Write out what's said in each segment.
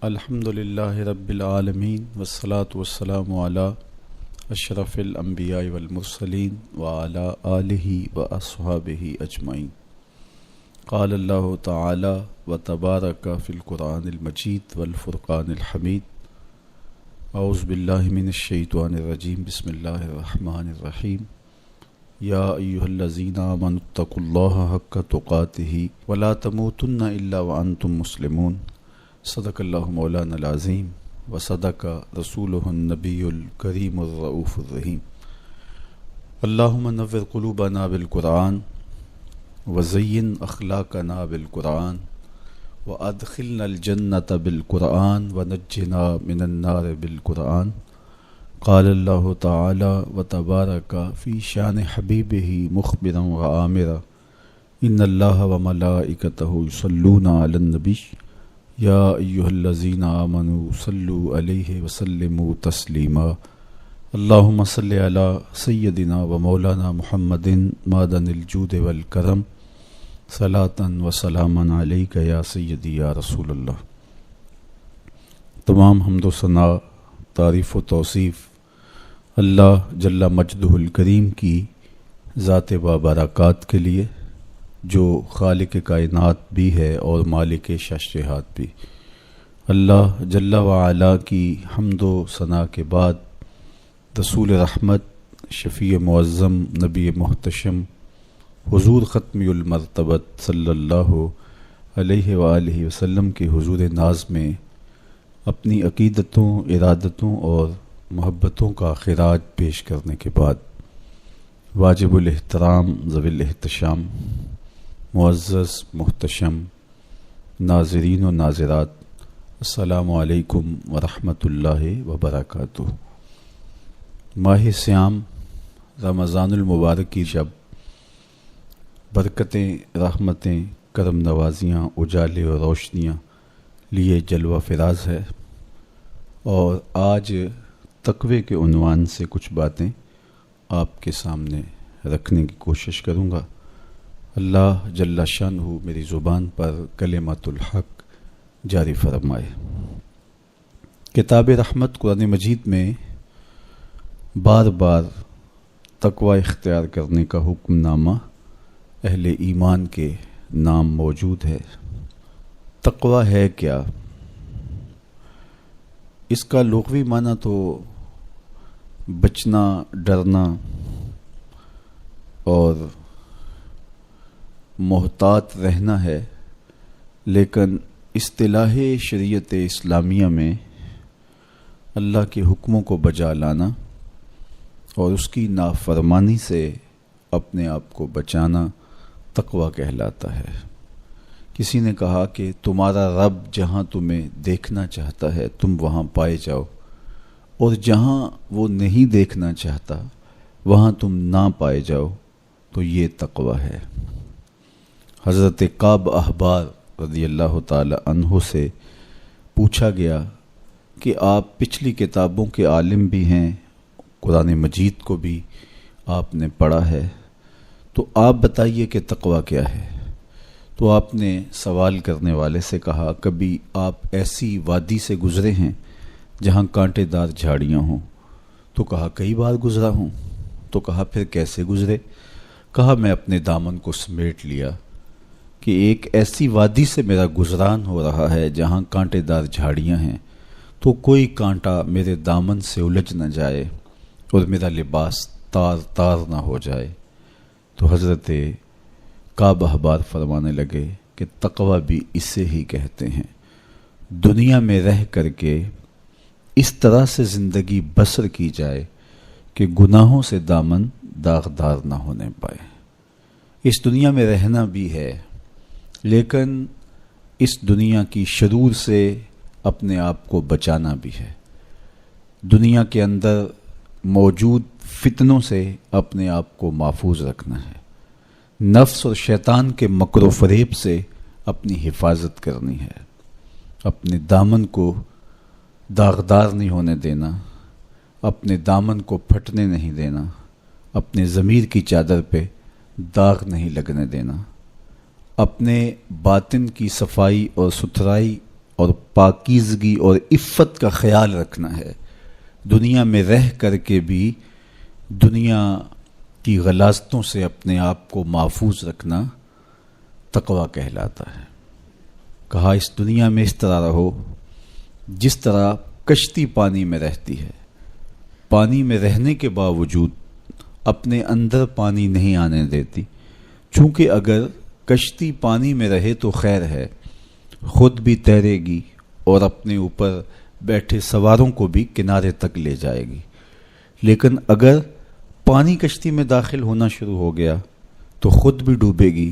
الحمد للہ رب العالمین والصلاة والسلام علی اشرف الانبیاء والمرسلین وعلی آلہ واصحابہ اجمعین۔ قال اللہ تعالی وتبارک فی القرآن المجید والفرقان الحمید۔ اعوذ باللہ من الشیطان الرجیم، بسم اللہ الرحمن الرحیم۔ یا ایہا الذین آمنوا اتقوا اللہ حق تقاتہ ولا تموتن الا وانتم مسلمون۔ صدق اللہ مولانا العظیم وصدق رسولہ النبی الکریم الرؤوف الرحیم۔ اللہم نور قلوبنا بالقرآن وزین اخلاقنا بالقرآن وادخلنا الجنة بالقرآن ونجنا من النار بالقرآن۔ قال اللہ تعالی وتبارک فی شان حبیبہ مخبرا وآمرا ان اللہ وملائکتہ یصلون علی النبی یا ایہا الذین آمنوا صلوا علیہ وسلموا تسلیما۔ اللہم صلی علی سیدنا و مولانا محمد معدن الجود والکرم صلاۃ و سلاما علیک یا سیدی یا رسول اللہ۔ تمام حمد و ثنا، تعریف و توصیف اللہ جل مجدہ الکریم کی ذات بابرکات کے لیے، جو خالق کائنات بھی ہے اور مالک ششرہات بھی۔ اللہ جل وعلا کی حمد و ثنا کے بعد رسول رحمت، شفیع معظم، نبی محتشم، حضور ختمی المرتبت صلی اللہ علیہ وآلہ وسلم کے حضور ناز میں اپنی عقیدتوں، ارادتوں اور محبتوں کا خراج پیش کرنے کے بعد واجب الاحترام ذوی الاحتشام معزز محتشم ناظرین و ناظرات، السلام علیکم ورحمۃ اللہ وبرکاتہ۔ ماہ سیام رمضان المبارک کی شب برکتیں، رحمتیں، کرم نوازیاں، اجالے اور روشنیاں لیے جلوہ فراز ہے، اور آج تقوی کے عنوان سے کچھ باتیں آپ کے سامنے رکھنے کی کوشش کروں گا۔ اللہ جل شانہ میری زبان پر کلمۃ الحق جاری فرمائے۔ کتاب رحمت قرآن مجید میں بار بار تقوی اختیار کرنے کا حکم نامہ اہل ایمان کے نام موجود ہے۔ تقوی ہے کیا؟ اس کا لغوی معنی تو بچنا، ڈرنا اور محتاط رہنا ہے، لیکن اصطلاح شریعت اسلامیہ میں اللہ کے حکموں کو بجا لانا اور اس کی نافرمانی سے اپنے آپ کو بچانا تقوی کہلاتا ہے۔ کسی نے کہا کہ تمہارا رب جہاں تمہیں دیکھنا چاہتا ہے تم وہاں پائے جاؤ، اور جہاں وہ نہیں دیکھنا چاہتا وہاں تم نہ پائے جاؤ، تو یہ تقوی ہے۔ حضرت کعب احبار رضی اللہ تعالی عنہ سے پوچھا گیا کہ آپ پچھلی کتابوں کے عالم بھی ہیں، قرآن مجید کو بھی آپ نے پڑھا ہے، تو آپ بتائیے کہ تقوی کیا ہے؟ تو آپ نے سوال کرنے والے سے کہا، کبھی آپ ایسی وادی سے گزرے ہیں جہاں کانٹے دار جھاڑیاں ہوں؟ تو کہا کئی بار گزرا ہوں۔ تو کہا پھر کیسے گزرے؟ کہا میں اپنے دامن کو سمیٹ لیا کہ ایک ایسی وادی سے میرا گزران ہو رہا ہے جہاں کانٹے دار جھاڑیاں ہیں، تو کوئی کانٹا میرے دامن سے الجھ نہ جائے اور میرا لباس تار تار نہ ہو جائے۔ تو حضرت کعب احبار فرمانے لگے کہ تقوی بھی اسے ہی کہتے ہیں، دنیا میں رہ کر کے اس طرح سے زندگی بسر کی جائے کہ گناہوں سے دامن داغدار نہ ہونے پائے۔ اس دنیا میں رہنا بھی ہے، لیکن اس دنیا کی شرور سے اپنے آپ کو بچانا بھی ہے، دنیا کے اندر موجود فتنوں سے اپنے آپ کو محفوظ رکھنا ہے، نفس اور شیطان کے مکر و فریب سے اپنی حفاظت کرنی ہے، اپنے دامن کو داغدار نہیں ہونے دینا، اپنے دامن کو پھٹنے نہیں دینا، اپنے ضمیر کی چادر پہ داغ نہیں لگنے دینا، اپنے باطن کی صفائی اور ستھرائی اور پاکیزگی اور عفت کا خیال رکھنا ہے، دنیا میں رہ کر کے بھی دنیا کی غلاظتوں سے اپنے آپ کو محفوظ رکھنا تقویٰ کہلاتا ہے۔ کہا اس دنیا میں اس طرح رہو جس طرح کشتی پانی میں رہتی ہے، پانی میں رہنے کے باوجود اپنے اندر پانی نہیں آنے دیتی، چونکہ اگر کشتی پانی میں رہے تو خیر ہے، خود بھی تیرے گی اور اپنے اوپر بیٹھے سواروں کو بھی کنارے تک لے جائے گی، لیکن اگر پانی کشتی میں داخل ہونا شروع ہو گیا تو خود بھی ڈوبے گی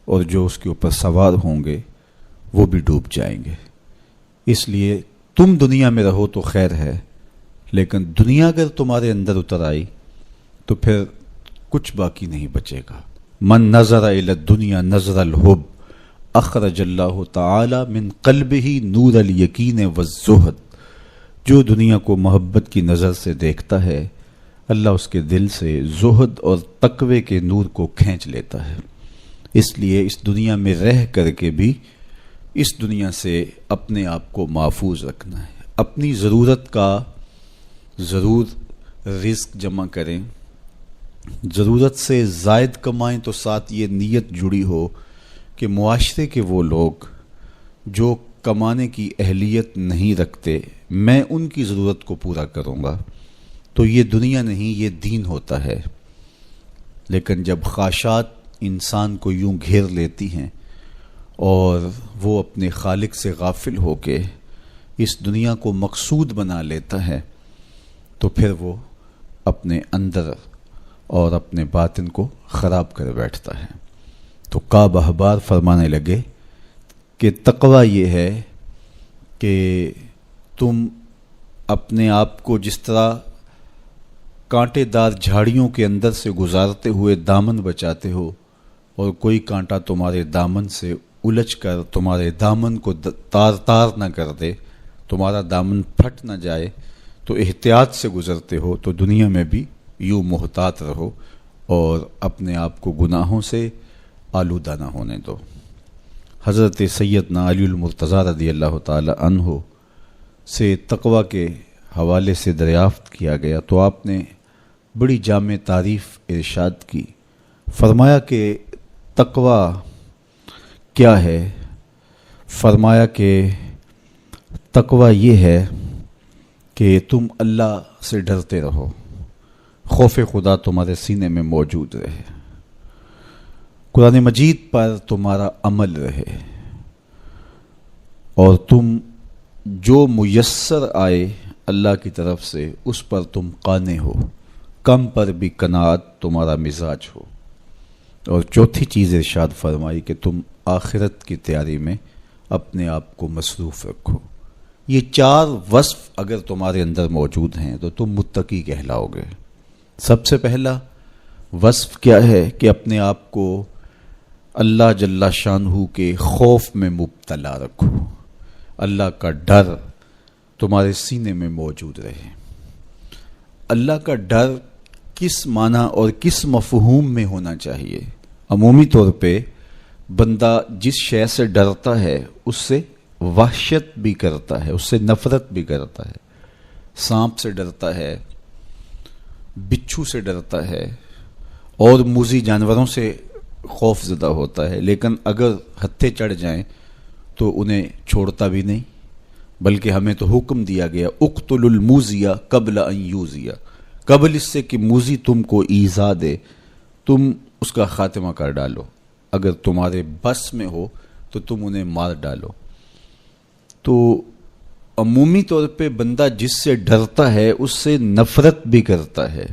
اور جو اس کے اوپر سوار ہوں گے وہ بھی ڈوب جائیں گے۔ اس لیے تم دنیا میں رہو تو خیر ہے، لیکن دنیا اگر تمہارے اندر اتر آئی تو پھر کچھ باقی نہیں بچے گا۔ من نظر الی الدنیا نظر الحب اخرج اللہ تعالی من قلبہ نور الیقین والزہد، جو دنیا کو محبت کی نظر سے دیکھتا ہے اللہ اس کے دل سے زہد اور تقوی کے نور کو کھینچ لیتا ہے۔ اس لیے اس دنیا میں رہ کر کے بھی اس دنیا سے اپنے آپ کو محفوظ رکھنا ہے، اپنی ضرورت کا ضرور رزق جمع کریں، ضرورت سے زائد کمائیں تو ساتھ یہ نیت جڑی ہو کہ معاشرے کے وہ لوگ جو کمانے کی اہلیت نہیں رکھتے میں ان کی ضرورت کو پورا کروں گا، تو یہ دنیا نہیں یہ دین ہوتا ہے۔ لیکن جب خواہشات انسان کو یوں گھیر لیتی ہیں اور وہ اپنے خالق سے غافل ہو کے اس دنیا کو مقصود بنا لیتا ہے تو پھر وہ اپنے اندر اور اپنے باطن کو خراب کر بیٹھتا ہے۔ تو کعب احبار فرمانے لگے کہ تقویٰ یہ ہے کہ تم اپنے آپ کو جس طرح کانٹے دار جھاڑیوں کے اندر سے گزارتے ہوئے دامن بچاتے ہو اور کوئی کانٹا تمہارے دامن سے الجھ کر تمہارے دامن کو تار تار نہ کر دے، تمہارا دامن پھٹ نہ جائے تو احتیاط سے گزرتے ہو، تو دنیا میں بھی یوں محتاط رہو اور اپنے آپ کو گناہوں سے آلودہ نہ ہونے دو۔ حضرت سیدنا علی المرتضیٰ رضی اللہ تعالی عنہ سے تقویٰ کے حوالے سے دریافت کیا گیا تو آپ نے بڑی جامع تعریف ارشاد کی، فرمایا کہ تقویٰ کیا ہے؟ فرمایا کہ تقویٰ یہ ہے کہ تم اللہ سے ڈرتے رہو، خوف خدا تمہارے سینے میں موجود رہے، قرآن مجید پر تمہارا عمل رہے، اور تم جو میسر آئے اللہ کی طرف سے اس پر تم قانع ہو، کم پر بھی قناعت تمہارا مزاج ہو، اور چوتھی چیز ارشاد فرمائی کہ تم آخرت کی تیاری میں اپنے آپ کو مصروف رکھو۔ یہ چار وصف اگر تمہارے اندر موجود ہیں تو تم متقی کہلاؤ گے۔ سب سے پہلا وصف کیا ہے کہ اپنے آپ کو اللہ جل شانہ کے خوف میں مبتلا رکھو، اللہ کا ڈر تمہارے سینے میں موجود رہے۔ اللہ کا ڈر کس معنی اور کس مفہوم میں ہونا چاہیے؟ عمومی طور پہ بندہ جس شے سے ڈرتا ہے اس سے وحشت بھی کرتا ہے، اس سے نفرت بھی کرتا ہے، سانپ سے ڈرتا ہے، بچھو سے ڈرتا ہے اور موذی جانوروں سے خوف زدہ ہوتا ہے، لیکن اگر ہتھے چڑھ جائیں تو انہیں چھوڑتا بھی نہیں، بلکہ ہمیں تو حکم دیا گیا اقتل الموذی قبل ان یوذی، قبل اس سے کہ موذی تم کو ایذا دے تم اس کا خاتمہ کر ڈالو، اگر تمہارے بس میں ہو تو تم انہیں مار ڈالو۔ تو عمومی طور پہ بندہ جس سے ڈرتا ہے اس سے نفرت بھی کرتا ہے،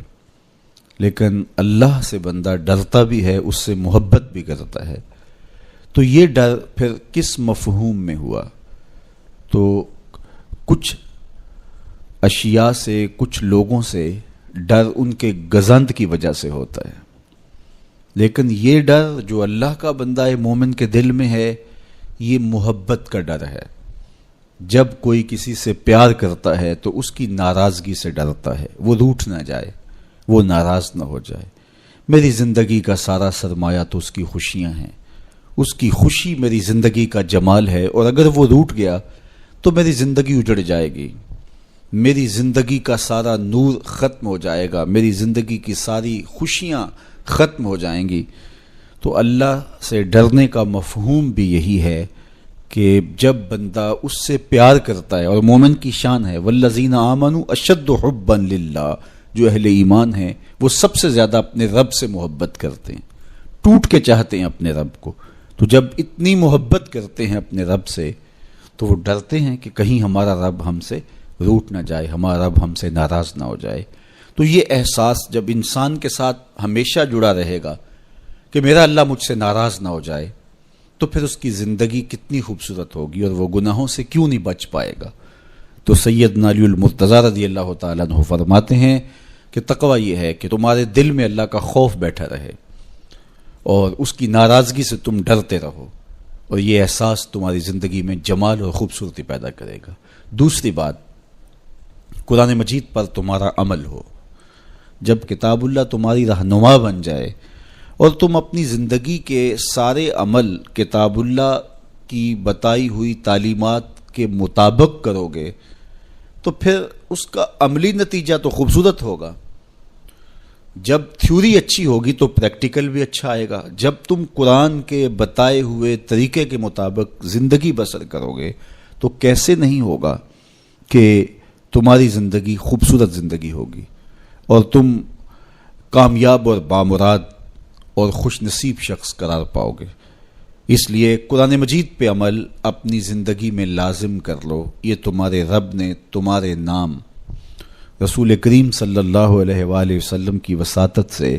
لیکن اللہ سے بندہ ڈرتا بھی ہے، اس سے محبت بھی کرتا ہے۔ تو یہ ڈر پھر کس مفہوم میں ہوا؟ تو کچھ اشیاء سے، کچھ لوگوں سے ڈر ان کے گزند کی وجہ سے ہوتا ہے، لیکن یہ ڈر جو اللہ کا بندہ مومن کے دل میں ہے یہ محبت کا ڈر ہے۔ جب کوئی کسی سے پیار کرتا ہے تو اس کی ناراضگی سے ڈرتا ہے، وہ روٹھ نہ جائے، وہ ناراض نہ ہو جائے۔ میری زندگی کا سارا سرمایہ تو اس کی خوشیاں ہیں، اس کی خوشی میری زندگی کا جمال ہے، اور اگر وہ روٹھ گیا تو میری زندگی اجڑ جائے گی، میری زندگی کا سارا نور ختم ہو جائے گا، میری زندگی کی ساری خوشیاں ختم ہو جائیں گی۔ تو اللہ سے ڈرنے کا مفہوم بھی یہی ہے کہ جب بندہ اس سے پیار کرتا ہے، اور مومن کی شان ہے والذین آمنوا اشد حبا للہ، جو اہل ایمان ہیں وہ سب سے زیادہ اپنے رب سے محبت کرتے ہیں، ٹوٹ کے چاہتے ہیں اپنے رب کو۔ تو جب اتنی محبت کرتے ہیں اپنے رب سے تو وہ ڈرتے ہیں کہ کہیں ہمارا رب ہم سے روٹ نہ جائے، ہمارا رب ہم سے ناراض نہ ہو جائے۔ تو یہ احساس جب انسان کے ساتھ ہمیشہ جڑا رہے گا کہ میرا اللہ مجھ سے ناراض نہ ہو جائے، تو پھر اس کی زندگی کتنی خوبصورت ہوگی اور وہ گناہوں سے کیوں نہیں بچ پائے گا۔ تو سیدنا علی المرتضیٰ رضی اللہ تعالیٰ عنہ فرماتے ہیں کہ تقوی یہ ہے کہ تمہارے دل میں اللہ کا خوف بیٹھا رہے اور اس کی ناراضگی سے تم ڈرتے رہو، اور یہ احساس تمہاری زندگی میں جمال اور خوبصورتی پیدا کرے گا۔ دوسری بات، قرآن مجید پر تمہارا عمل ہو۔ جب کتاب اللہ تمہاری رہنما بن جائے اور تم اپنی زندگی کے سارے عمل کتاب اللہ کی بتائی ہوئی تعلیمات کے مطابق کرو گے تو پھر اس کا عملی نتیجہ تو خوبصورت ہوگا۔ جب تھیوری اچھی ہوگی تو پریکٹیکل بھی اچھا آئے گا۔ جب تم قرآن کے بتائے ہوئے طریقے کے مطابق زندگی بسر کرو گے تو کیسے نہیں ہوگا کہ تمہاری زندگی خوبصورت زندگی ہوگی اور تم کامیاب اور بامراد اور خوش نصیب شخص قرار پاؤ گے۔ اس لیے قرآن مجید پہ عمل اپنی زندگی میں لازم کر لو۔ یہ تمہارے رب نے تمہارے نام رسول کریم صلی اللہ علیہ وآلہ وسلم کی وساطت سے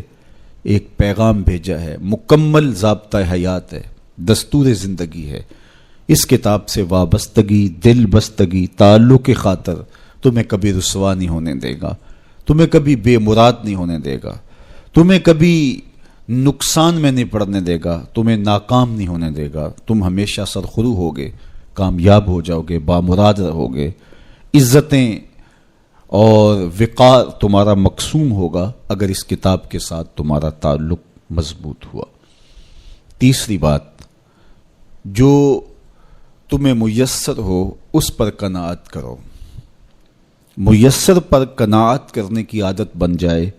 ایک پیغام بھیجا ہے، مکمل ضابطہ حیات ہے، دستور زندگی ہے۔ اس کتاب سے وابستگی، دل بستگی، تعلق کی خاطر تمہیں کبھی رسوا نہیں ہونے دے گا، تمہیں کبھی بے مراد نہیں ہونے دے گا، تمہیں کبھی نقصان میں نہیں پڑنے دے گا، تمہیں ناکام نہیں ہونے دے گا۔ تم ہمیشہ سرخرو ہوگے، کامیاب ہو جاؤ گے، بامراد رہو گے، عزتیں اور وقار تمہارا مقسوم ہوگا اگر اس کتاب کے ساتھ تمہارا تعلق مضبوط ہوا۔ تیسری بات، جو تمہیں میسر ہو اس پر قناعت کرو۔ میسر پر قناعت کرنے کی عادت بن جائے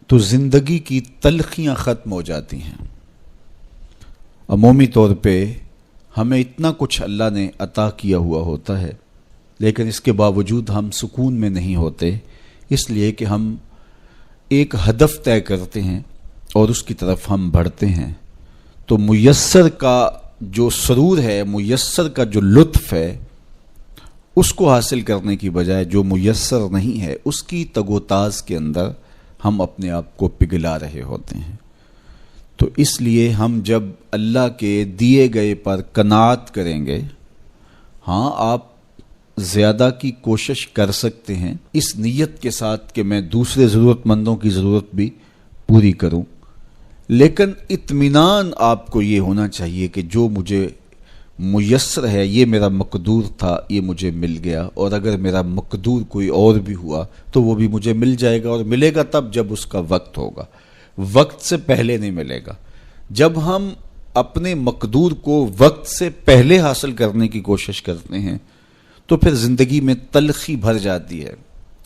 تو زندگی کی تلخیاں ختم ہو جاتی ہیں۔ عمومی طور پہ ہمیں اتنا کچھ اللہ نے عطا کیا ہوا ہوتا ہے، لیکن اس کے باوجود ہم سکون میں نہیں ہوتے، اس لیے کہ ہم ایک ہدف طے کرتے ہیں اور اس کی طرف ہم بڑھتے ہیں۔ تو میسر کا جو سرور ہے، میسر کا جو لطف ہے، اس کو حاصل کرنے کی بجائے جو میسر نہیں ہے اس کی تگ و تاز کے اندر ہم اپنے آپ کو پگھلا رہے ہوتے ہیں۔ تو اس لیے ہم جب اللہ کے دیے گئے پر قناعت کریں گے، ہاں آپ زیادہ کی کوشش کر سکتے ہیں اس نیت کے ساتھ کہ میں دوسرے ضرورت مندوں کی ضرورت بھی پوری کروں، لیکن اطمینان آپ کو یہ ہونا چاہیے کہ جو مجھے میسر ہے، یہ میرا مقدور تھا، یہ مجھے مل گیا، اور اگر میرا مقدور کوئی اور بھی ہوا تو وہ بھی مجھے مل جائے گا، اور ملے گا تب جب اس کا وقت ہوگا، وقت سے پہلے نہیں ملے گا۔ جب ہم اپنے مقدور کو وقت سے پہلے حاصل کرنے کی کوشش کرتے ہیں تو پھر زندگی میں تلخی بھر جاتی ہے،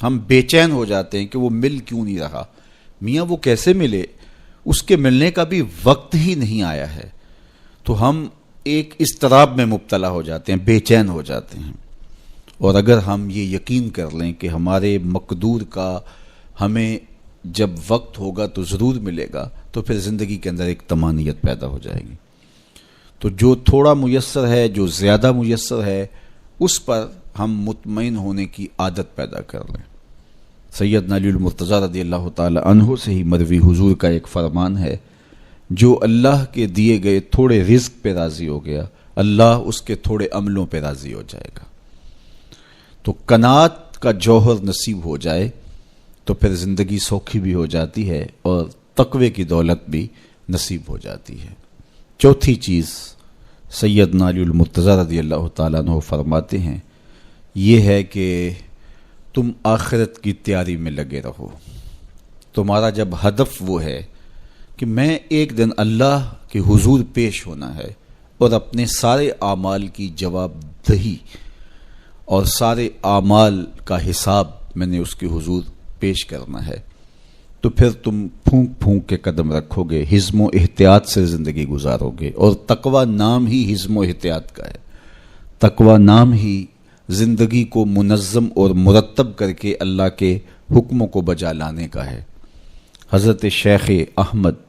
ہم بے چین ہو جاتے ہیں کہ وہ مل کیوں نہیں رہا، میاں وہ کیسے ملے، اس کے ملنے کا بھی وقت ہی نہیں آیا ہے۔ تو ہم ایک اضطراب میں مبتلا ہو جاتے ہیں، بے چین ہو جاتے ہیں۔ اور اگر ہم یہ یقین کر لیں کہ ہمارے مقدور کا ہمیں جب وقت ہوگا تو ضرور ملے گا، تو پھر زندگی کے اندر ایک طمانینت پیدا ہو جائے گی۔ تو جو تھوڑا میسر ہے، جو زیادہ میسر ہے، اس پر ہم مطمئن ہونے کی عادت پیدا کر لیں۔ سیدنا علی المرتضیٰ رضی اللہ تعالی عنہ سے ہی مروی حضور کا ایک فرمان ہے، جو اللہ کے دیے گئے تھوڑے رزق پہ راضی ہو گیا، اللہ اس کے تھوڑے عملوں پہ راضی ہو جائے گا۔ تو قناعت کا جوہر نصیب ہو جائے تو پھر زندگی سوکھی بھی ہو جاتی ہے اور تقوی کی دولت بھی نصیب ہو جاتی ہے۔ چوتھی چیز سیدنا علی المرتضیٰ رضی اللہ تعالیٰ عنہ فرماتے ہیں، یہ ہے کہ تم آخرت کی تیاری میں لگے رہو۔ تمہارا جب ہدف وہ ہے کہ میں ایک دن اللہ کے حضور پیش ہونا ہے اور اپنے سارے اعمال کی جواب دہی اور سارے اعمال کا حساب میں نے اس کے حضور پیش کرنا ہے، تو پھر تم پھونک پھونک کے قدم رکھو گے، حزم و احتیاط سے زندگی گزارو گے۔ اور تقوی نام ہی حزم و احتیاط کا ہے، تقوی نام ہی زندگی کو منظم اور مرتب کر کے اللہ کے حکموں کو بجا لانے کا ہے۔ حضرت شیخ احمد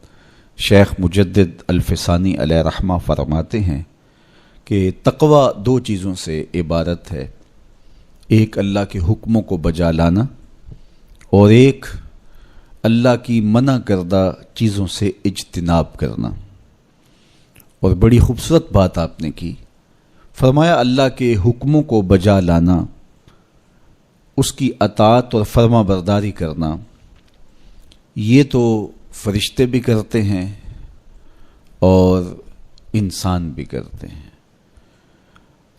شیخ مجدد الفسانی علیہ رحمہ فرماتے ہیں کہ تقوی دو چیزوں سے عبارت ہے، ایک اللہ کے حکموں کو بجا لانا اور ایک اللہ کی منع کردہ چیزوں سے اجتناب کرنا۔ اور بڑی خوبصورت بات آپ نے کی، فرمایا اللہ کے حکموں کو بجا لانا، اس کی اطاعت اور فرما برداری کرنا، یہ تو فرشتے بھی کرتے ہیں اور انسان بھی کرتے ہیں،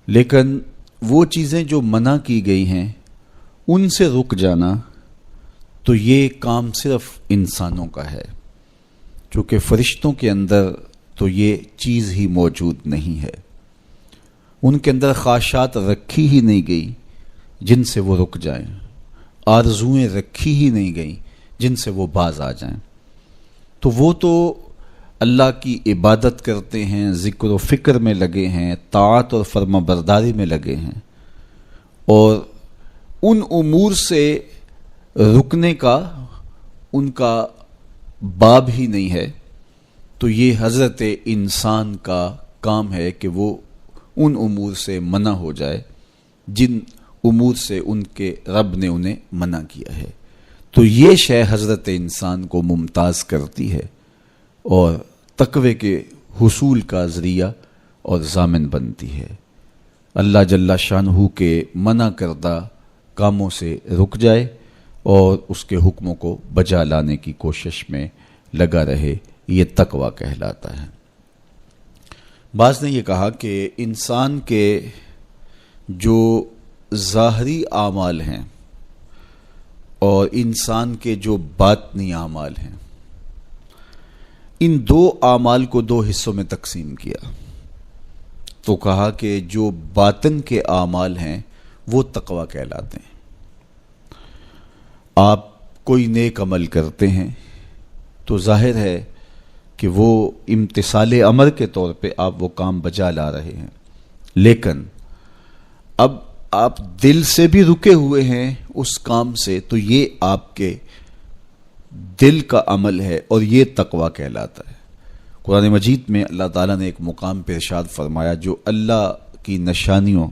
لیکن وہ چیزیں جو منع کی گئی ہیں ان سے رک جانا تو یہ کام صرف انسانوں کا ہے، چونکہ فرشتوں کے اندر تو یہ چیز ہی موجود نہیں ہے، ان کے اندر خواہشات رکھی ہی نہیں گئی جن سے وہ رک جائیں، آرزوئیں رکھی ہی نہیں گئیں جن سے وہ باز آ جائیں۔ تو وہ تو اللہ کی عبادت کرتے ہیں، ذکر و فکر میں لگے ہیں، طاعت اور فرما برداری میں لگے ہیں، اور ان امور سے رکنے کا ان کا باب ہی نہیں ہے، تو یہ حضرت انسان کا کام ہے کہ وہ ان امور سے منع ہو جائے جن امور سے ان کے رب نے انہیں منع کیا ہے۔ تو یہ شے حضرت انسان کو ممتاز کرتی ہے اور تقوی کے حصول کا ذریعہ اور ضامن بنتی ہے۔ اللہ جل شانہ کے منع کردہ کاموں سے رک جائے اور اس کے حکموں کو بجا لانے کی کوشش میں لگا رہے، یہ تقوی کہلاتا ہے۔ بعض نے یہ کہا کہ انسان کے جو ظاہری اعمال ہیں اور انسان کے جو باطنی اعمال ہیں، ان دو اعمال کو دو حصوں میں تقسیم کیا، تو کہا کہ جو باطن کے اعمال ہیں وہ تقوی کہلاتے ہیں۔ آپ کوئی نیک عمل کرتے ہیں تو ظاہر ہے کہ وہ امتثال امر کے طور پہ آپ وہ کام بجا لا رہے ہیں، لیکن اب آپ دل سے بھی رکے ہوئے ہیں اس کام سے، تو یہ آپ کے دل کا عمل ہے اور یہ تقوی کہلاتا ہے۔ قرآن مجید میں اللہ تعالیٰ نے ایک مقام پہ ارشاد فرمایا، جو اللہ کی نشانیوں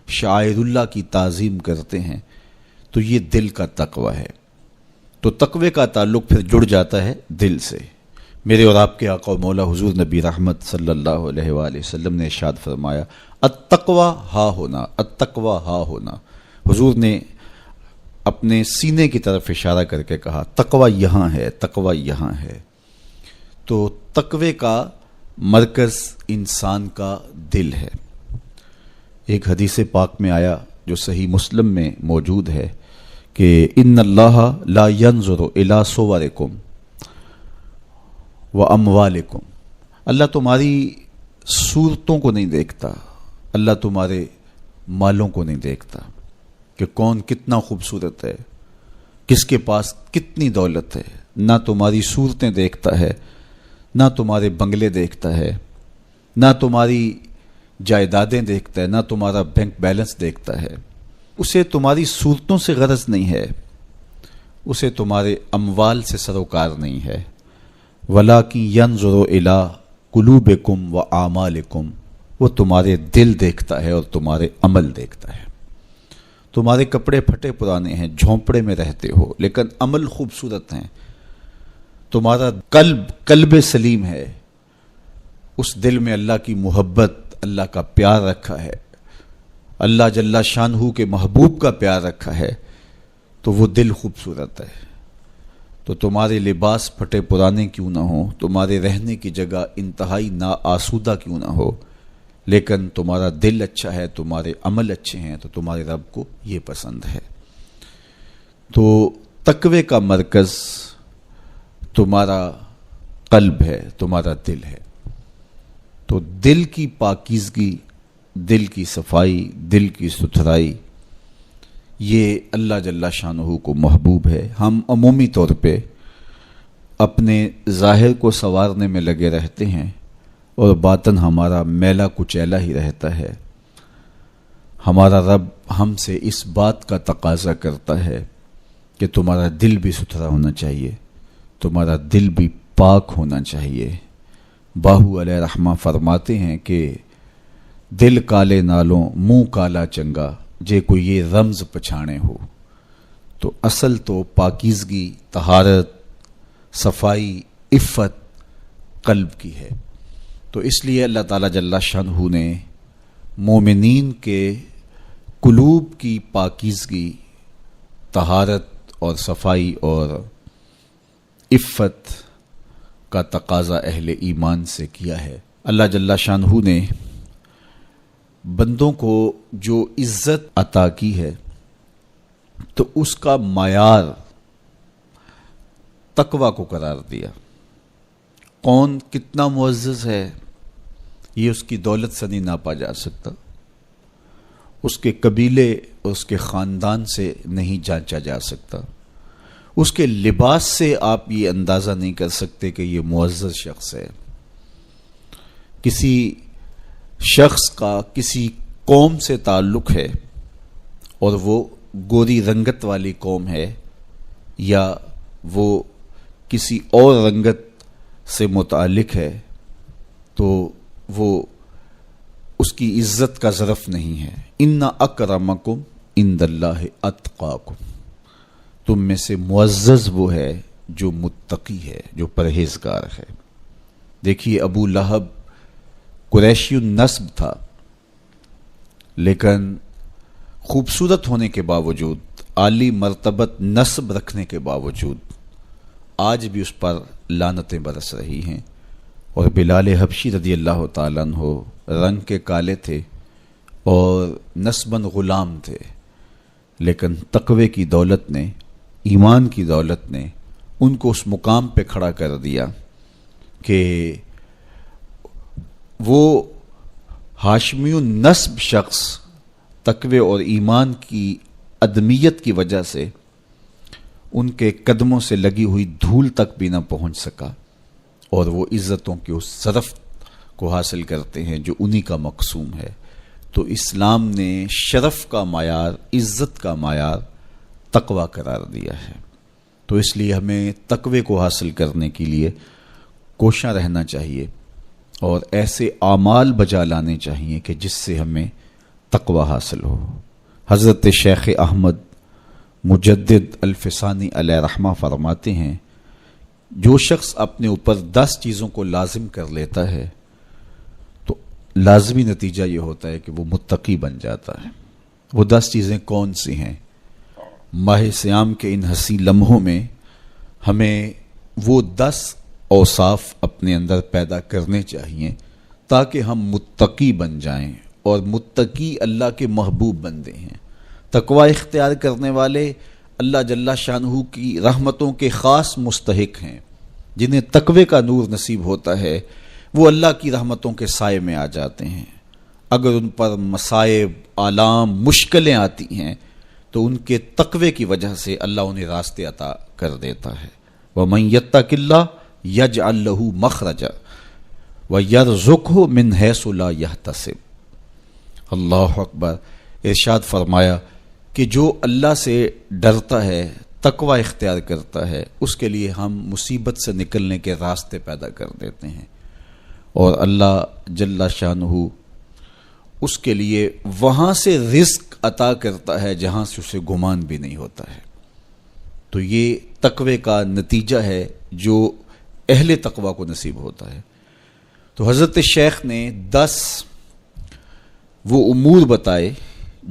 شعائر اللہ کی تعظیم کرتے ہیں تو یہ دل کا تقوی ہے۔ تو تقوی کا تعلق پھر جڑ جاتا ہے دل سے۔ میرے اور آپ کے آقا و مولا حضور نبی رحمت صلی اللہ علیہ وآلہ وسلم نے ارشاد فرمایا، التقوی ہا ہونا، التقوی ہا ہونا۔ حضور نے اپنے سینے کی طرف اشارہ کر کے کہا تقوی یہاں ہے، تقوی یہاں ہے۔ تو تقوی کا مرکز انسان کا دل ہے۔ ایک حدیث پاک میں آیا جو صحیح مسلم میں موجود ہے کہ ان اللہ لا ينظر الى صورکم واموالکم، اللہ تمہاری صورتوں کو نہیں دیکھتا، اللہ تمہارے مالوں کو نہیں دیکھتا کہ کون کتنا خوبصورت ہے، کس کے پاس کتنی دولت ہے، نہ تمہاری صورتیں دیکھتا ہے، نہ تمہارے بنگلے دیکھتا ہے، نہ تمہاری جائیدادیں دیکھتا ہے، نہ تمہارا بینک بیلنس دیکھتا ہے۔ اسے تمہاری صورتوں سے غرض نہیں ہے، اسے تمہارے اموال سے سروکار نہیں ہے۔ وَلَٰكِن يَنظُرُ إِلَىٰ قُلُوبِكُمْ وَأَعْمَالِكُمْ، وہ تمہارے دل دیکھتا ہے اور تمہارے عمل دیکھتا ہے۔ تمہارے کپڑے پھٹے پرانے ہیں، جھونپڑے میں رہتے ہو، لیکن عمل خوبصورت ہیں۔ تمہارا قلب سلیم ہے، اس دل میں اللہ کی محبت، اللہ کا پیار رکھا ہے، اللہ جل شانہ کے محبوب کا پیار رکھا ہے، تو وہ دل خوبصورت ہے۔ تو تمہارے لباس پھٹے پرانے کیوں نہ ہوں، تمہارے رہنے کی جگہ انتہائی نا آسودہ کیوں نہ ہو، لیکن تمہارا دل اچھا ہے، تمہارے عمل اچھے ہیں، تو تمہارے رب کو یہ پسند ہے۔ تو تقوی کا مرکز تمہارا قلب ہے، تمہارا دل ہے۔ تو دل کی پاکیزگی، دل کی صفائی، دل کی ستھرائی یہ اللہ جل شانہ کو محبوب ہے۔ ہم عمومی طور پہ اپنے ظاہر کو سنوارنے میں لگے رہتے ہیں اور باطن ہمارا میلا کچیلا ہی رہتا ہے۔ ہمارا رب ہم سے اس بات کا تقاضا کرتا ہے کہ تمہارا دل بھی ستھرا ہونا چاہیے، تمہارا دل بھی پاک ہونا چاہیے۔ باہو علیہ رحمہ فرماتے ہیں کہ دل کالے نالوں منہ کالا چنگا، جے کوئی یہ رمز پچھانے ہو۔ تو اصل تو پاکیزگی، طہارت، صفائی، عفت قلب کی ہے۔ تو اس لیے اللہ تعالیٰ جل شانہ نے مومنین کے قلوب کی پاکیزگی، طہارت اور صفائی اور عفت کا تقاضا اہل ایمان سے کیا ہے۔ اللہ جل شانہ نے بندوں کو جو عزت عطا کی ہے تو اس کا معیار تقویٰ کو قرار دیا۔ کون کتنا معزز ہے یہ اس کی دولت سے نہیں ناپا جا سکتا، اس کے قبیلے اور اس کے خاندان سے نہیں جانچا جا سکتا، اس کے لباس سے آپ یہ اندازہ نہیں کر سکتے کہ یہ معزز شخص ہے۔ کسی شخص کا کسی قوم سے تعلق ہے اور وہ گوری رنگت والی قوم ہے یا وہ کسی اور رنگت سے متعلق ہے تو وہ اس کی عزت کا ظرف نہیں ہے۔ ان اکرمکم عند اللہ اتقاکم، تم میں سے معزز وہ ہے جو متقی ہے، جو پرہیزگار ہے۔ دیکھیے ابو لہب قریشی النسب تھا، لیکن خوبصورت ہونے کے باوجود، عالی مرتبت نسب رکھنے کے باوجود آج بھی اس پر لعنتیں برس رہی ہیں۔ اور بلال حبشی رضی اللہ تعالیٰ عنہ رنگ کے کالے تھے اور نسباً غلام تھے، لیکن تقوی کی دولت نے، ایمان کی دولت نے ان کو اس مقام پہ کھڑا کر دیا کہ وہ ہاشمی النسب شخص تقوی اور ایمان کی عدمیت کی وجہ سے ان کے قدموں سے لگی ہوئی دھول تک بھی نہ پہنچ سکا، اور وہ عزتوں کے اس شرف کو حاصل کرتے ہیں جو انہی کا مقسوم ہے۔ تو اسلام نے شرف کا معیار، عزت کا معیار تقوی قرار دیا ہے۔ تو اس لیے ہمیں تقوی کو حاصل کرنے کے لیے کوشاں رہنا چاہیے اور ایسے اعمال بجا لانے چاہیے کہ جس سے ہمیں تقوی حاصل ہو۔ حضرت شیخ احمد مجدد الفسانی علیہ رحمہ فرماتے ہیں، جو شخص اپنے اوپر 10 چیزوں کو لازم کر لیتا ہے تو لازمی نتیجہ یہ ہوتا ہے کہ وہ متقی بن جاتا ہے۔ وہ 10 چیزیں کون سی ہیں؟ ماہ صیام کے ان حسین لمحوں میں ہمیں وہ 10 اوصاف اپنے اندر پیدا کرنے چاہیے تاکہ ہم متقی بن جائیں، اور متقی اللہ کے محبوب بندے ہیں۔ تقوی اختیار کرنے والے اللہ جل شانہ کی رحمتوں کے خاص مستحق ہیں۔ جنہیں تقوی کا نور نصیب ہوتا ہے وہ اللہ کی رحمتوں کے سائے میں آ جاتے ہیں۔ اگر ان پر مصائب، آلام، مشکلیں آتی ہیں تو ان کے تقوی کی وجہ سے اللہ انہیں راستے عطا کر دیتا ہے۔ وَمَن يَتَّقِ اللَّهَ يَجْعَل لَّهُ مَخْرَجًا وَيَرْزُقْهُ مِنْ حَيْثُ لَا يَحْتَسِبُ۔ اللہ اکبر۔ ارشاد فرمایا کہ جو اللہ سے ڈرتا ہے، تقوی اختیار کرتا ہے، اس کے لیے ہم مصیبت سے نکلنے کے راستے پیدا کر دیتے ہیں، اور اللہ جل شانہ اس کے لیے وہاں سے رزق عطا کرتا ہے جہاں سے اسے گمان بھی نہیں ہوتا ہے۔ تو یہ تقوی کا نتیجہ ہے جو اہل تقوی کو نصیب ہوتا ہے۔ تو حضرت شیخ نے 10 وہ امور بتائے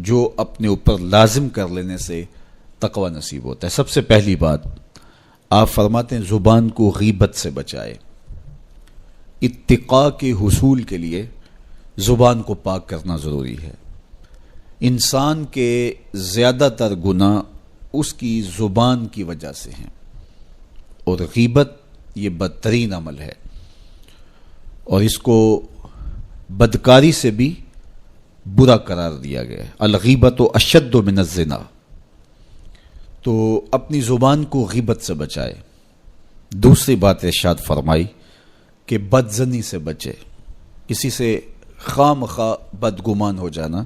جو اپنے اوپر لازم کر لینے سے تقوی نصیب ہوتا ہے۔ سب سے پہلی بات آپ فرماتے ہیں زبان کو غیبت سے بچائے۔ اتقاء کے حصول کے لیے زبان کو پاک کرنا ضروری ہے۔ انسان کے زیادہ تر گناہ اس کی زبان کی وجہ سے ہیں، اور غیبت یہ بدترین عمل ہے، اور اس کو بدکاری سے بھی برا قرار دیا گیا ہے۔ الغیبت اشد من الزنا، تو اپنی زبان کو غیبت سے بچائے۔ دوسری بات ارشاد فرمائی کہ بدظنی سے بچے، کسی سے خواہ مخواہ بدگمان ہو جانا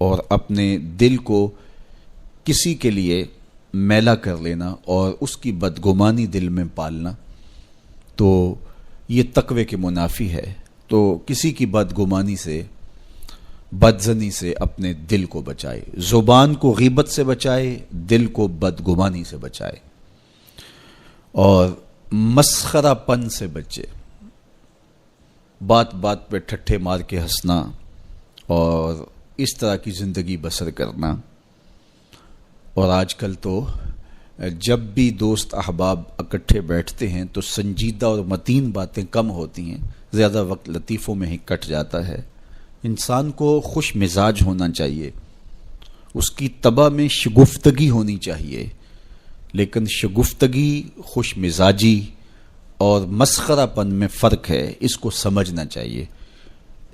اور اپنے دل کو کسی کے لیے میلا کر لینا اور اس کی بدگمانی دل میں پالنا، تو یہ تقوی کے منافی ہے۔ تو کسی کی بدگمانی سے، بدظنی سے اپنے دل کو بچائے، زبان کو غیبت سے بچائے، دل کو بدگمانی سے بچائے، اور مسخرہ پن سے بچے، بات بات پہ ٹھٹھے مار کے ہنسنا اور اس طرح کی زندگی بسر کرنا۔ اور آج کل تو جب بھی دوست احباب اکٹھے بیٹھتے ہیں تو سنجیدہ اور متین باتیں کم ہوتی ہیں، زیادہ وقت لطیفوں میں ہی کٹ جاتا ہے۔ انسان کو خوش مزاج ہونا چاہیے، اس کی طبع میں شگفتگی ہونی چاہیے، لیکن شگفتگی، خوش مزاجی اور مسخرہ پن میں فرق ہے، اس کو سمجھنا چاہیے۔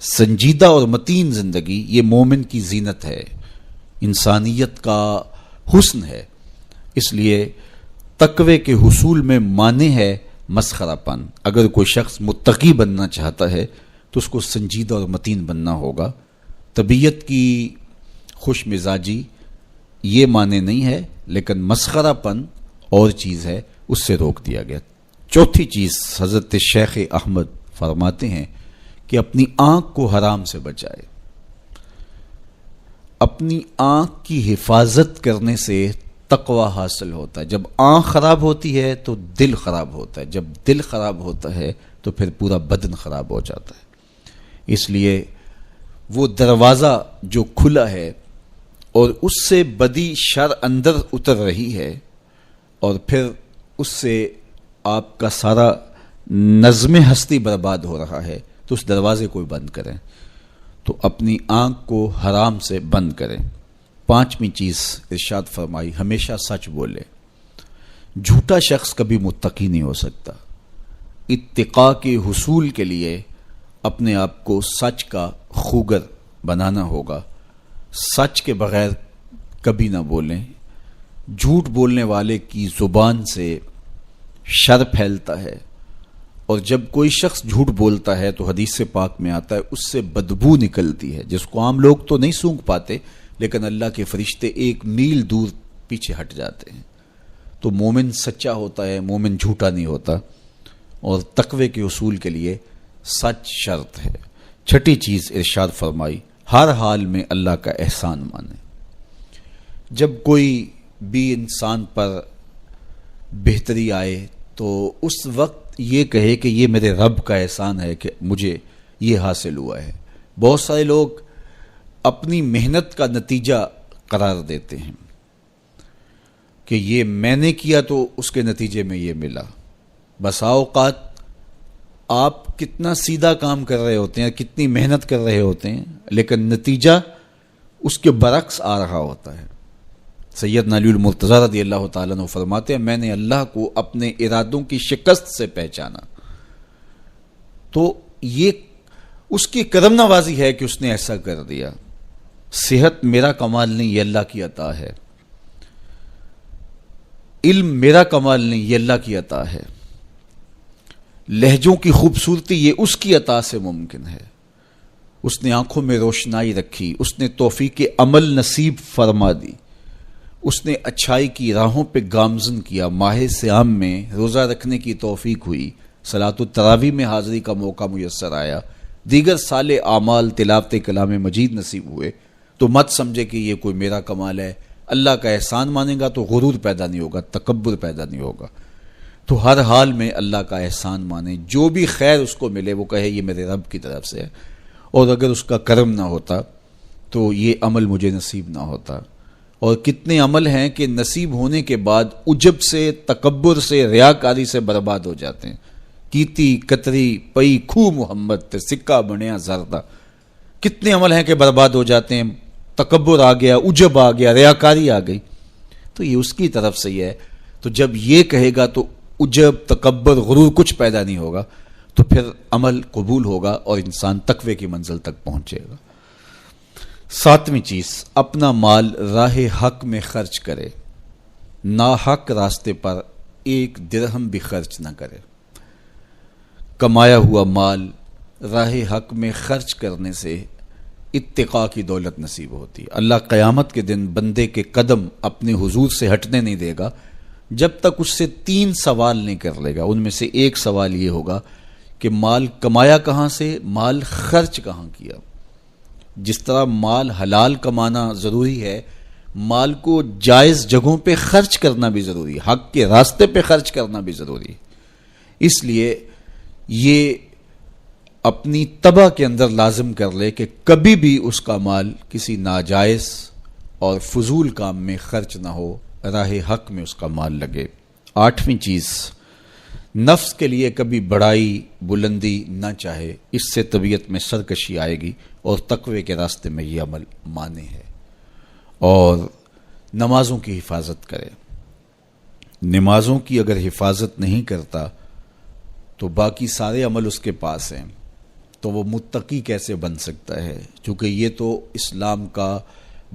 سنجیدہ اور متین زندگی یہ مومن کی زینت ہے، انسانیت کا حسن ہے۔ اس لیے تقوی کے حصول میں مانع ہے مسخرہ پن۔ اگر کوئی شخص متقی بننا چاہتا ہے تو اس کو سنجیدہ اور متین بننا ہوگا۔ طبیعت کی خوش مزاجی یہ معنی نہیں ہے، لیکن مسخرہ پن اور چیز ہے، اس سے روک دیا گیا۔ چوتھی چیز حضرت شیخ احمد فرماتے ہیں کہ اپنی آنکھ کو حرام سے بچائے۔ اپنی آنکھ کی حفاظت کرنے سے تقوی حاصل ہوتا ہے۔ جب آنکھ خراب ہوتی ہے تو دل خراب ہوتا ہے، جب دل خراب ہوتا ہے تو پھر پورا بدن خراب ہو جاتا ہے۔ اس لیے وہ دروازہ جو کھلا ہے اور اس سے بدی شر اندر اتر رہی ہے اور پھر اس سے آپ کا سارا نظم ہستی برباد ہو رہا ہے، تو اس دروازے کو بند کریں، تو اپنی آنکھ کو حرام سے بند کریں۔ پانچویں چیز ارشاد فرمائی، ہمیشہ سچ بولے۔ جھوٹا شخص کبھی متقی نہیں ہو سکتا۔ اتقاء کے حصول کے لیے اپنے آپ کو سچ کا خوگر بنانا ہوگا۔ سچ کے بغیر کبھی نہ بولیں۔ جھوٹ بولنے والے کی زبان سے شر پھیلتا ہے، اور جب کوئی شخص جھوٹ بولتا ہے تو حدیث پاک میں آتا ہے اس سے بدبو نکلتی ہے، جس کو عام لوگ تو نہیں سونگھ پاتے، لیکن اللہ کے فرشتے 1 میل دور پیچھے ہٹ جاتے ہیں۔ تو مومن سچا ہوتا ہے، مومن جھوٹا نہیں ہوتا، اور تقوی کے اصول کے لیے سچ شرط ہے۔ چھٹی چیز ارشاد فرمائی، ہر حال میں اللہ کا احسان مانے۔ جب کوئی بھی انسان پر بہتری آئے تو اس وقت یہ کہے کہ یہ میرے رب کا احسان ہے کہ مجھے یہ حاصل ہوا ہے۔ بہت سارے لوگ اپنی محنت کا نتیجہ قرار دیتے ہیں کہ یہ میں نے کیا تو اس کے نتیجے میں یہ ملا۔ بسا اوقات آپ کتنا سیدھا کام کر رہے ہوتے ہیں، کتنی محنت کر رہے ہوتے ہیں، لیکن نتیجہ اس کے برعکس آ رہا ہوتا ہے۔ سیدنا علی المرتضیٰ رضی اللہ تعالیٰ عنہ فرماتے ہیں، میں نے اللہ کو اپنے ارادوں کی شکست سے پہچانا، تو یہ اس کی کرم نوازی ہے کہ اس نے ایسا کر دیا۔ صحت میرا کمال نہیں، یہ اللہ کی عطا ہے۔ علم میرا کمال نہیں، یہ اللہ کی عطا ہے۔ لہجوں کی خوبصورتی یہ اس کی عطا سے ممکن ہے۔ اس نے آنکھوں میں روشنائی رکھی، اس نے توفیق عمل نصیب فرما دی، اس نے اچھائی کی راہوں پہ گامزن کیا۔ ماہ صیام میں روزہ رکھنے کی توفیق ہوئی، صلاۃ التراویح میں حاضری کا موقع میسر آیا، دیگر صالح اعمال تلاوت کلام مجید نصیب ہوئے، تو مت سمجھے کہ یہ کوئی میرا کمال ہے۔ اللہ کا احسان مانے گا تو غرور پیدا نہیں ہوگا، تکبر پیدا نہیں ہوگا۔ تو ہر حال میں اللہ کا احسان مانے، جو بھی خیر اس کو ملے وہ کہے یہ میرے رب کی طرف سے ہے، اور اگر اس کا کرم نہ ہوتا تو یہ عمل مجھے نصیب نہ ہوتا۔ اور کتنے عمل ہیں کہ نصیب ہونے کے بعد عجب سے، تکبر سے، ریاکاری سے برباد ہو جاتے ہیں۔ کیتی کتری پئی کھو محمد تے سکہ بنیا زردہ، کتنے عمل ہیں کہ برباد ہو جاتے ہیں، تکبر آ گیا، عجب آ گیا، ریاکاری آ گئی، تو یہ اس کی طرف سے ہی ہے۔ تو جب یہ کہے گا تو عجب، تکبر، غرور کچھ پیدا نہیں ہوگا، تو پھر عمل قبول ہوگا اور انسان تقوی کی منزل تک پہنچے گا۔ ساتویں چیز، اپنا مال راہ حق میں خرچ کرے۔ ناحق راستے پر ایک درہم بھی خرچ نہ کرے۔ کمایا ہوا مال راہ حق میں خرچ کرنے سے اتقاء کی دولت نصیب ہوتی ہے۔ اللہ قیامت کے دن بندے کے قدم اپنے حضور سے ہٹنے نہیں دے گا جب تک اس سے 3 سوال نہیں کر لے گا۔ ان میں سے ایک سوال یہ ہوگا کہ مال کمایا کہاں سے، مال خرچ کہاں کیا۔ جس طرح مال حلال کمانا ضروری ہے، مال کو جائز جگہوں پہ خرچ کرنا بھی ضروری ہے، حق کے راستے پہ خرچ کرنا بھی ضروری ہے۔ اس لیے یہ اپنی طبع کے اندر لازم کر لے کہ کبھی بھی اس کا مال کسی ناجائز اور فضول کام میں خرچ نہ ہو، راہ حق میں اس کا مال لگے۔ 8ویں چیز، نفس کے لیے کبھی بڑائی بلندی نہ چاہے، اس سے طبیعت میں سرکشی آئے گی اور تقوی کے راستے میں یہ عمل مانے ہے۔ اور نمازوں کی حفاظت کرے۔ نمازوں کی اگر حفاظت نہیں کرتا تو باقی سارے عمل اس کے پاس ہیں، تو وہ متقی کیسے بن سکتا ہے؟ چونکہ یہ تو اسلام کا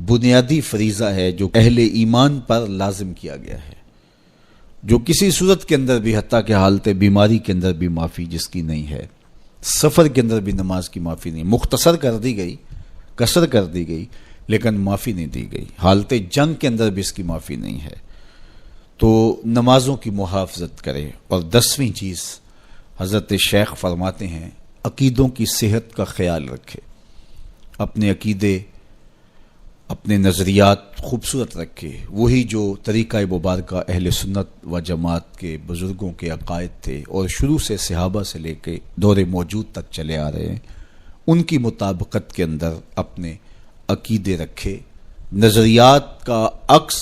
بنیادی فریضہ ہے جو اہل ایمان پر لازم کیا گیا ہے، جو کسی صورت کے اندر بھی، حتیٰ کہ حالت بیماری کے اندر بھی معافی جس کی نہیں ہے، سفر کے اندر بھی نماز کی معافی نہیں، مختصر کر دی گئی، قصر کر دی گئی، لیکن معافی نہیں دی گئی، حالت جنگ کے اندر بھی اس کی معافی نہیں ہے۔ تو نمازوں کی محافظت کرے۔ اور 10ویں چیز، حضرت شیخ فرماتے ہیں عقیدوں کی صحت کا خیال رکھے، اپنے عقیدے اپنے نظریات خوبصورت رکھے، وہی جو طریقہ مبارکہ اہل سنت و جماعت کے بزرگوں کے عقائد تھے اور شروع سے صحابہ سے لے کے دور موجود تک چلے آ رہے ہیں، ان کی مطابقت کے اندر اپنے عقیدے رکھے۔ نظریات کا عکس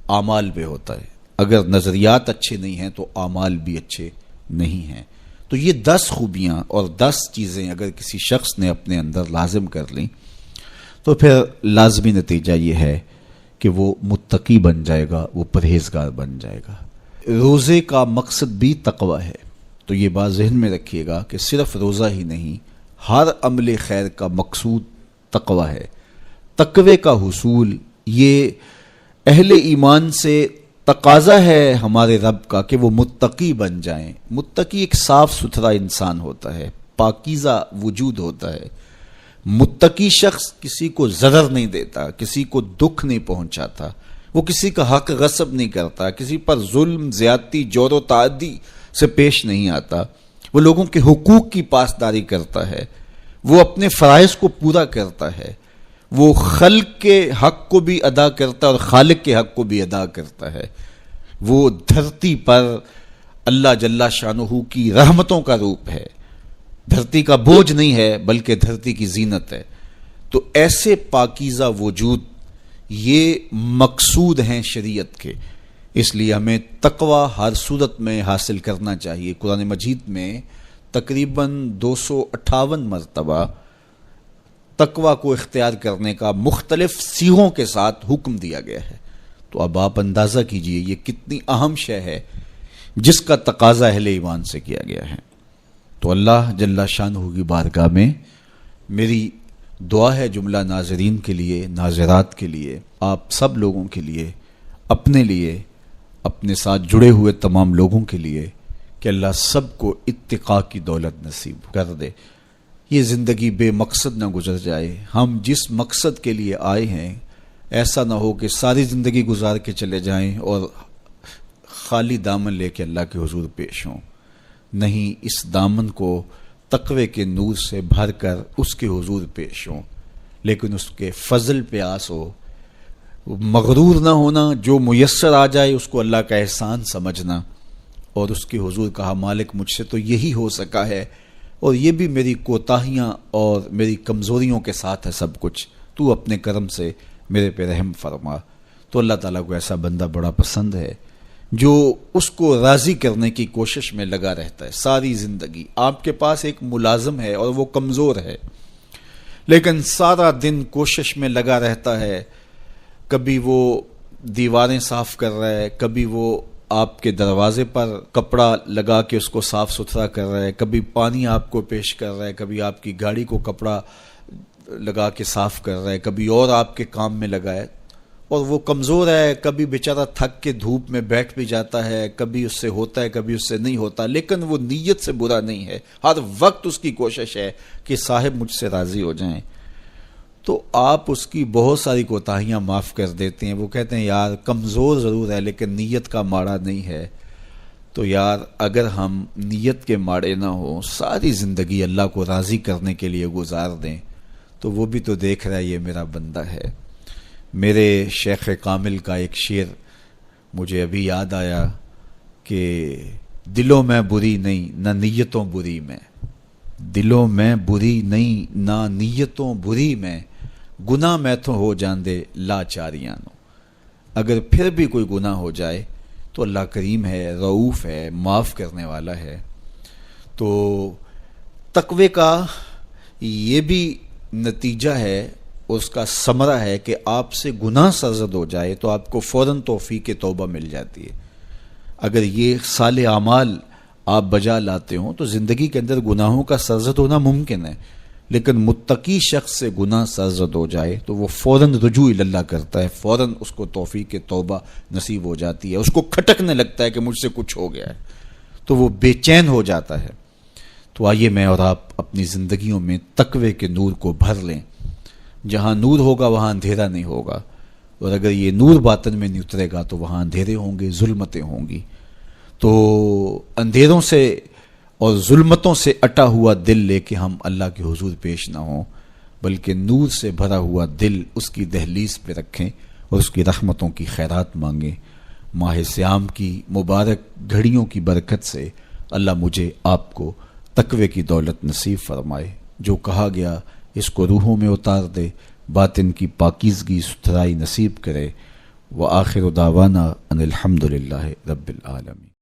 اعمال پہ ہوتا ہے، اگر نظریات اچھے نہیں ہیں تو اعمال بھی اچھے نہیں ہیں۔ تو یہ 10 خوبیاں اور 10 چیزیں اگر کسی شخص نے اپنے اندر لازم کر لیں تو پھر لازمی نتیجہ یہ ہے کہ وہ متقی بن جائے گا، وہ پرہیزگار بن جائے گا۔ روزے کا مقصد بھی تقوی ہے، تو یہ بات ذہن میں رکھیے گا کہ صرف روزہ ہی نہیں، ہر عمل خیر کا مقصود تقوی ہے۔ تقوی کا حصول یہ اہل ایمان سے تقاضا ہے ہمارے رب کا کہ وہ متقی بن جائیں۔ متقی ایک صاف ستھرا انسان ہوتا ہے، پاکیزہ وجود ہوتا ہے۔ متقی شخص کسی کو ضرر نہیں دیتا، کسی کو دکھ نہیں پہنچاتا، وہ کسی کا حق غصب نہیں کرتا، کسی پر ظلم، زیادتی، جور و تعدی سے پیش نہیں آتا، وہ لوگوں کے حقوق کی پاسداری کرتا ہے، وہ اپنے فرائض کو پورا کرتا ہے، وہ خلق کے حق کو بھی ادا کرتا ہے اور خالق کے حق کو بھی ادا کرتا ہے، وہ دھرتی پر اللہ جل شانہ کی رحمتوں کا روپ ہے، دھرتی کا بوجھ نہیں ہے بلکہ دھرتی کی زینت ہے۔ تو ایسے پاکیزہ وجود یہ مقصود ہیں شریعت کے، اس لیے ہمیں تقوی ہر صورت میں حاصل کرنا چاہیے۔ قرآن مجید میں تقریباً 258 مرتبہ تقوی کو اختیار کرنے کا مختلف صیغوں کے ساتھ حکم دیا گیا ہے۔ تو اب آپ اندازہ کیجئے یہ کتنی اہم شے ہے جس کا تقاضا اہل ایمان سے کیا گیا ہے۔ تو اللہ جل شانہ کی بارگاہ میں میری دعا ہے جملہ ناظرین کے لیے، ناظرات کے لیے، آپ سب لوگوں کے لیے، اپنے لیے، اپنے ساتھ جڑے ہوئے تمام لوگوں کے لیے کہ اللہ سب کو اتقاء کی دولت نصیب کر دے۔ یہ زندگی بے مقصد نہ گزر جائے۔ ہم جس مقصد کے لیے آئے ہیں ایسا نہ ہو کہ ساری زندگی گزار کے چلے جائیں اور خالی دامن لے کے اللہ کے حضور پیش ہوں۔ نہیں، اس دامن کو تقوی کے نور سے بھر کر اس کے حضور پیش ہوں، لیکن اس کے فضل پہ آس ہو، مغرور نہ ہونا، جو میسر آ جائے اس کو اللہ کا احسان سمجھنا، اور اس کے حضور کہا مالک مجھ سے تو یہی ہو سکا ہے، اور یہ بھی میری کوتاہیاں اور میری کمزوریوں کے ساتھ ہے سب کچھ، تو اپنے کرم سے میرے پہ رحم فرما۔ تو اللہ تعالیٰ کو ایسا بندہ بڑا پسند ہے جو اس کو راضی کرنے کی کوشش میں لگا رہتا ہے ساری زندگی۔ آپ کے پاس ایک ملازم ہے اور وہ کمزور ہے، لیکن سارا دن کوشش میں لگا رہتا ہے، کبھی وہ دیواریں صاف کر رہا ہے، کبھی وہ آپ کے دروازے پر کپڑا لگا کے اس کو صاف ستھرا کر رہا ہے، کبھی پانی آپ کو پیش کر رہا ہے، کبھی آپ کی گاڑی کو کپڑا لگا کے صاف کر رہا ہے، کبھی اور آپ کے کام میں لگا ہے، اور وہ کمزور ہے، کبھی بیچارہ تھک کے دھوپ میں بیٹھ بھی جاتا ہے، کبھی اس سے ہوتا ہے کبھی اس سے نہیں ہوتا، لیکن وہ نیت سے برا نہیں ہے، ہر وقت اس کی کوشش ہے کہ صاحب مجھ سے راضی ہو جائیں، تو آپ اس کی بہت ساری کوتاہیاں معاف کر دیتے ہیں۔ وہ کہتے ہیں یار کمزور ضرور ہے لیکن نیت کا ماڑا نہیں ہے، تو یار اگر ہم نیت کے ماڑے نہ ہوں، ساری زندگی اللہ کو راضی کرنے کے لیے گزار دیں، تو وہ بھی تو دیکھ رہا ہے یہ میرا بندہ ہے۔ میرے شیخ کامل کا ایک شعر مجھے ابھی یاد آیا کہ دلوں میں بری نہیں نہ نیتوں بری میں، دلوں میں بری نہیں نہ نیتوں بری میں، گناہ میں تو ہو جاندے لاچاریاں نو۔ اگر پھر بھی کوئی گناہ ہو جائے تو اللہ کریم ہے، رؤوف ہے، معاف کرنے والا ہے۔ تو تقوی کا یہ بھی نتیجہ ہے، اس کا ثمرہ ہے کہ آپ سے گناہ سرزد ہو جائے تو آپ کو فوراً توفیق توبہ مل جاتی ہے۔ اگر یہ صالح اعمال آپ بجا لاتے ہوں تو زندگی کے اندر گناہوں کا سرزد ہونا ممکن ہے، لیکن متقی شخص سے گناہ سرزد ہو جائے تو وہ فوراً رجوع اللہ کرتا ہے، فوراً اس کو توفیق توبہ نصیب ہو جاتی ہے، اس کو کھٹکنے لگتا ہے کہ مجھ سے کچھ ہو گیا ہے، تو وہ بے چین ہو جاتا ہے۔ تو آئیے میں اور آپ اپنی زندگیوں میں تقوی کے نور کو بھر لیں۔ جہاں نور ہوگا وہاں اندھیرا نہیں ہوگا، اور اگر یہ نور باطن میں نہیں اترے گا تو وہاں اندھیرے ہوں گے، ظلمتیں ہوں گی۔ تو اندھیروں سے اور ظلمتوں سے اٹا ہوا دل لے کے ہم اللہ کے حضور پیش نہ ہوں، بلکہ نور سے بھرا ہوا دل اس کی دہلیز پہ رکھیں اور اس کی رحمتوں کی خیرات مانگیں۔ ماہ سیام کی مبارک گھڑیوں کی برکت سے اللہ مجھے آپ کو تقوی کی دولت نصیب فرمائے۔ جو کہا گیا اس کو روحوں میں اتار دے، باطن کی پاکیزگی ستھرائی نصیب کرے۔ وآخر دعوانا ان الحمدللہ رب العالمین۔